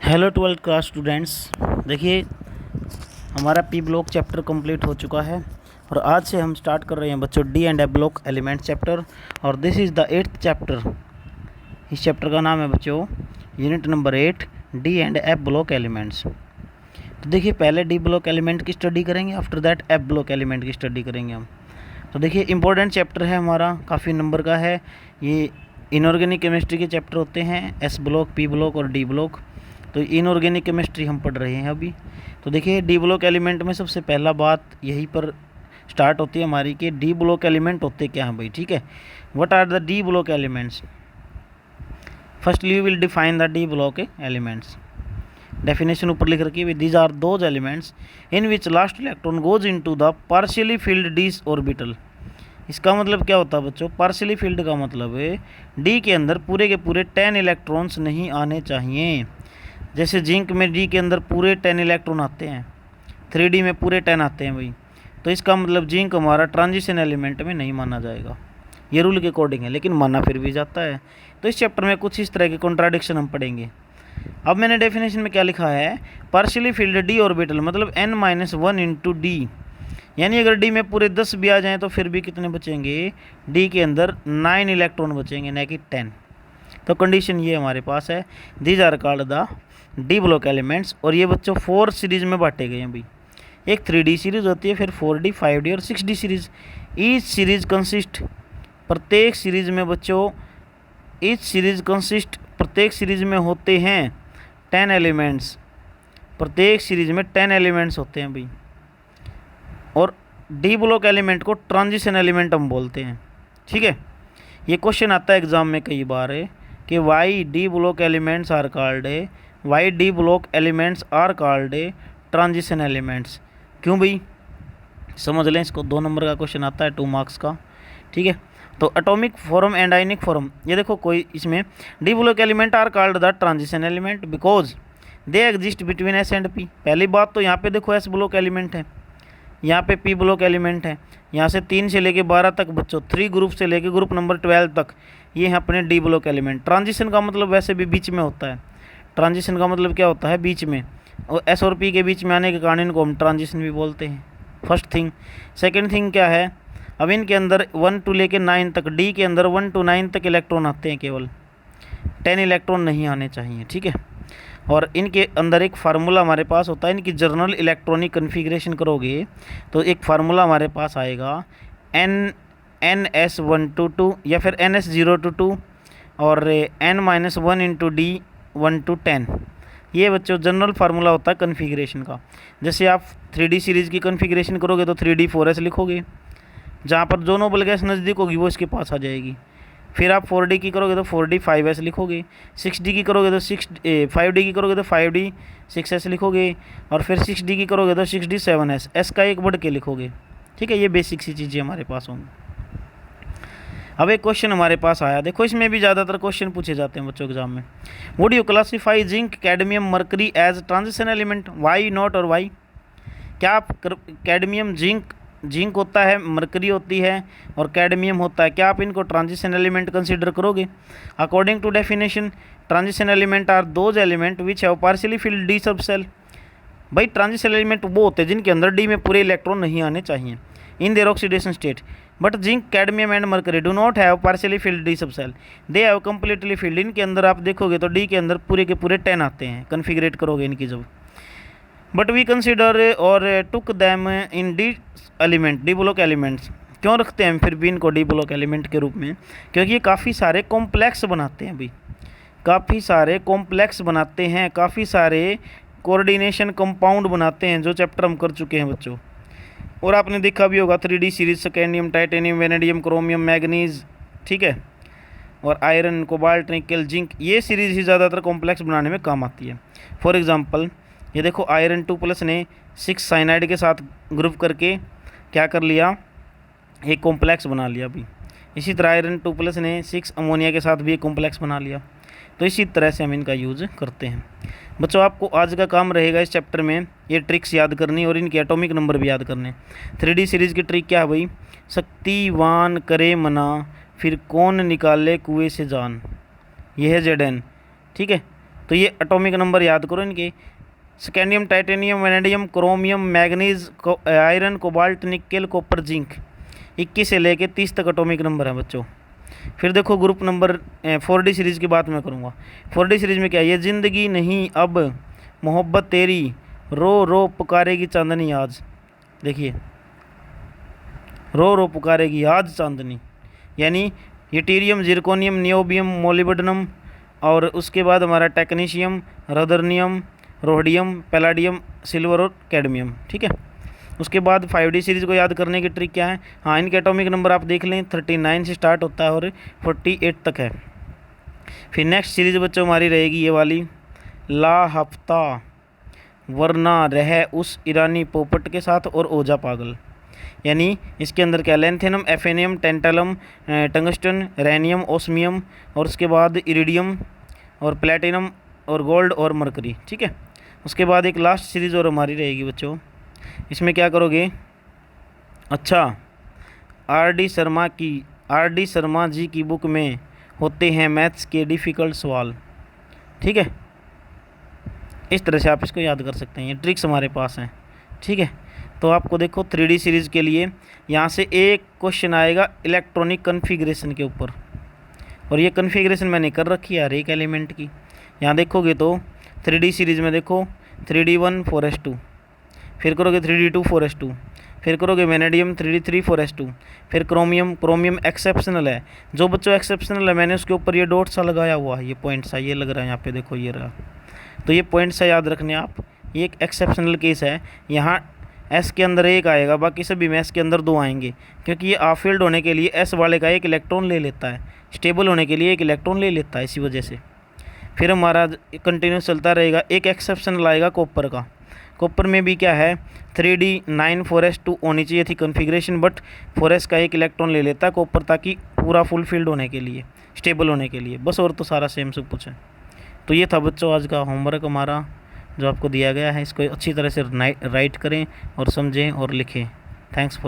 Hello 12th class students. देखिए, हमारा P block chapter complete हो चुका है और आज से हम स्टार्ट कर रहे हैं बच्चों D and F block element chapter. और this is the 8th chapter. इस चैप्टर का नाम है बच्चों unit number 8 D and F block elements. तो देखिए, पहले डी ब्लॉक एलिमेंट की स्टडी करेंगे, after that F block element की स्टडी करेंगे हम। तो देखिए, इंपॉर्टेंट चैप्टर है हमारा, काफ़ी नंबर का है ये। इनऑर्गेनिक केमिस्ट्री के चैप्टर होते हैं एस ब्लॉक, पी ब्लॉक और डी ब्लॉक। तो इनऑर्गेनिक केमिस्ट्री हम पढ़ रहे हैं अभी। तो देखिए, डी ब्लॉक एलिमेंट में सबसे पहला बात यहीं पर स्टार्ट होती है हमारी कि डी ब्लॉक एलिमेंट होते क्या हैं भाई। ठीक है, what are the D block elements. Firstly we will define the D block elements. Definition ऊपर लिख रखी है, these are those elements in which last electron goes into the partially filled D orbital. इसका मतलब क्या होता है बच्चों, पार्शियली फिल्ड का मतलब है डी के अंदर पूरे के पूरे 10 इलेक्ट्रॉन्स नहीं आने चाहिए। जैसे जिंक में डी के अंदर पूरे 10 इलेक्ट्रॉन आते हैं, 3D में पूरे 10 आते हैं भाई। तो इसका मतलब जिंक हमारा ट्रांजिशन एलिमेंट में नहीं माना जाएगा। ये रूल के अकॉर्डिंग है, लेकिन माना फिर भी जाता है। तो इस चैप्टर में कुछ इस तरह के कॉन्ट्राडिक्शन हम पढ़ेंगे। अब मैंने डेफिनेशन में क्या लिखा है, पार्शियली फिल्ड डी ऑर्बिटल मतलब n-1 इंटू डी। यानी अगर डी में पूरे 10 भी आ जाएँ तो फिर भी कितने बचेंगे, डी के अंदर 9 इलेक्ट्रॉन बचेंगे, न कि 10। तो कंडीशन ये हमारे पास है, these are called the D block elements. और ये बच्चों 4 सीरीज़ में बांटे गए हैं भाई। एक 3D सीरीज़ होती है, फिर 4D, 5D और 6D series. Each series consist, प्रत्येक सीरीज़ में बच्चों ईच सीरीज़ कंसिस्ट, प्रत्येक सीरीज़ में होते हैं 10 एलिमेंट्स। प्रत्येक सीरीज़ में 10 एलिमेंट्स होते हैं भाई। और डी ब्लॉक एलिमेंट को ट्रांजिशन एलिमेंट हम बोलते हैं। ठीक है, ये क्वेश्चन आता है एग्जाम में कई बार है कि why D block elements are called है, why D block elements are called है ट्रांजिशन एलिमेंट्स। क्यों भाई, समझ लें इसको। 2 नंबर का क्वेश्चन आता है 2 मार्क्स का। ठीक है, तो atomic form and ionic form, ये देखो कोई इसमें D block element are called the transition element because they exist between S and P. पहली बात तो यहाँ पे देखो एस ब्लॉक एलिमेंट है, यहाँ पे पी ब्लॉक एलिमेंट है। यहाँ से 3 से लेके 12 तक बच्चों, 3 ग्रुप से लेके ग्रुप नंबर 12 तक ये है अपने डी ब्लॉक एलिमेंट। ट्रांजिशन का मतलब वैसे भी बीच में होता है। ट्रांजिशन का मतलब क्या होता है, बीच में। और एस और पी के बीच में आने के कारण इनको हम ट्रांजिशन भी बोलते हैं। First thing. सेकेंड थिंग क्या है, अब इनके अंदर 1 to लेके 9 तक, डी के अंदर 1 to 9 तक इलेक्ट्रॉन आते हैं, केवल 10 इलेक्ट्रॉन नहीं आने चाहिए। ठीक है, और इनके अंदर एक फार्मूला हमारे पास होता है, इनकी जर्नल इलेक्ट्रॉनिक कन्फिग्रेशन करोगे तो एक फार्मूला हमारे पास आएगा NS1 to 2 या फिर NS0 to 2 और n-1 इंटू डी 1 to 10। ये बच्चों जनरल फार्मूला होता है कन्फिग्रेशन का। जैसे आप 3D सीरीज़ की कन्फिग्रेशन करोगे तो 3D4S लिखोगे, जहाँ पर जो नोबल गैस नज़दीक होगी वो इसके पास आ जाएगी। फिर आप 4D की करोगे तो 4D5S लिखोगे, 6D की करोगे तो 5D की करोगे तो 5D6S लिखोगे, और फिर 6D की करोगे तो 6D7S, एस का एक बढ़ के लिखोगे। ठीक है, ये बेसिक सी चीज़ें हमारे पास होंगी। अब एक क्वेश्चन हमारे पास आया, देखो इसमें भी ज़्यादातर क्वेश्चन पूछे जाते हैं बच्चों एग्जाम में। Would you classify zinc, cadmium, mercury as transition element, why not और वाई। क्या आप कैडमियम, जिंक होता है, मरकरी होती है और कैडमियम होता है, क्या आप इनको ट्रांजिशन एलिमेंट कंसीडर करोगे। According to definition, transition element are those element which have partially filled D sub shell. भाई ट्रांजिशन एलिमेंट वो होते हैं जिनके अंदर डी में पूरे इलेक्ट्रॉन नहीं आने चाहिए in their oxidation state. But zinc, cadmium and mercury do not have partially filled D sub shell, they have completely filled. इनके अंदर आप देखोगे तो डी के अंदर पूरे के पूरे 10 आते हैं, कन्फिग्रेट करोगे इनकी जब। बट वी कंसिडर और टुक them in D element, D block elements. क्यों रखते हैं फिर भी इनको डी ब्लॉक एलिमेंट के रूप में, क्योंकि ये काफ़ी सारे कॉम्प्लेक्स बनाते हैं भाई, काफ़ी सारे कॉम्प्लेक्स बनाते हैं, काफ़ी सारे कोऑर्डिनेशन कंपाउंड बनाते हैं, जो चैप्टर हम कर चुके हैं बच्चों। और आपने देखा भी होगा 3D series, scandium, titanium, vanadium, chromium, manganese, ठीक है, और आयरन, कोबाल्ट, निकल, जिंक, ये सीरीज़ ही ज़्यादातर कॉम्प्लेक्स बनाने में काम आती है। फॉर एग्जांपल ये देखो आयरन 2+ ने 6 साइनाइड के साथ ग्रुप करके क्या कर लिया, एक कॉम्प्लेक्स बना लिया भी। इसी तरह आयरन 2+ ने 6 अमोनिया के साथ भी एक कॉम्प्लेक्स बना लिया। तो इसी तरह से हम इनका यूज़ करते हैं बच्चों। आपको आज का काम रहेगा इस चैप्टर में ये ट्रिक्स याद करनी और इनके एटॉमिक नंबर भी याद करने। 3D सीरीज़ की ट्रिक क्या है भाई, शक्तिवान करे मना, फिर कौन निकाले कुएं से जान, यह है ZN। ठीक है, तो ये एटॉमिक नंबर याद करो इनके। Scandium, titanium, vanadium, chromium, manganese, iron, cobalt, nickel, copper, zinc, 21 से लेके 30 तक एटॉमिक नंबर है बच्चों। फिर देखो ग्रुप नंबर 4D सीरीज़ की बात मैं करूँगा। 4D सीरीज़ में क्या है, ये ज़िंदगी नहीं अब मोहब्बत तेरी, रो रो पुकारेगी चांदनी आज। देखिए, रो रो पुकारेगी आज चांदनी, यानी यूटेरियम, जिरकोनियम, नियोबियम, मोलिब्डेनम, और उसके बाद हमारा टेक्नीशियम, रदरनियम, रोडियम, पैलाडियम, सिल्वर और कैडमियम। ठीक है। उसके बाद 5D सीरीज़ को याद करने की ट्रिक क्या है, हाँ इनके एटॉमिक नंबर आप देख लें, 39 से स्टार्ट होता है और 48 तक है। फिर नेक्स्ट सीरीज़ बच्चों हमारी रहेगी ये वाली, ला हफ्ता वरना रह उस ईरानी पोपट के साथ और ओजा पागल, यानी इसके अंदर क्या, लेंथेनम, एफेनियम, टेंटलम, टंगस्टन, रैनियम, ओस्मियम, और उसके बाद इरिडियम और प्लेटिनम और गोल्ड और मरकरी। ठीक है। उसके बाद एक लास्ट सीरीज़ और हमारी रहेगी बच्चों, इसमें क्या करोगे, अच्छा आर डी शर्मा जी की बुक में होते हैं मैथ्स के डिफ़िकल्ट सवाल। ठीक है। इस तरह से आप इसको याद कर सकते हैं, ये ट्रिक्स हमारे पास हैं। ठीक है। तो आपको देखो 3D सीरीज़ के लिए यहाँ से एक क्वेश्चन आएगा इलेक्ट्रॉनिक कन्फिग्रेशन के ऊपर, और ये कन्फिग्रेशन मैंने कर रखी है हर एक एलिमेंट की। यहाँ देखोगे तो 3D सीरीज़ में देखो 3D1 4s2, फिर करोगे 3D2 4s2, फिर करोगे वेनेडियम 3D3 4s2, फिर क्रोमियम एक्सेप्शनल है। जो बच्चों एक्सेप्शनल है मैंने उसके ऊपर ये डॉट सा लगाया हुआ है, ये पॉइंट सा ये लग रहा है यहाँ पे, देखो ये रहा। तो ये पॉइंट सा याद रखने आप, ये एक एक्सेप्शनल केस है। यहाँ एस के अंदर एक आएगा, बाकी सभी में एस के अंदर 2 आएंगे, क्योंकि ये ऑफ फील्ड होने के लिए एस वाले का एक इलेक्ट्रॉन ले लेता है, स्टेबल होने के लिए एक इलेक्ट्रॉन ले लेता है, इसी वजह से। फिर हमारा कंटिन्यूस चलता रहेगा। एक एक्सेप्शनल आएगा कॉपर का। कॉपर में भी क्या है, 3D9 4s2 होनी चाहिए थी कन्फिग्रेशन, बट 4s का एक इलेक्ट्रॉन ले लेता है कॉपर, ताकि पूरा फुल फील्ड होने के लिए, स्टेबल होने के लिए, बस। और तो सारा सेम सब कुछ है। तो ये था बच्चों आज का होमवर्क हमारा जो आपको दिया गया है, इसको अच्छी तरह से राइट करें और समझें और लिखें। Thanks for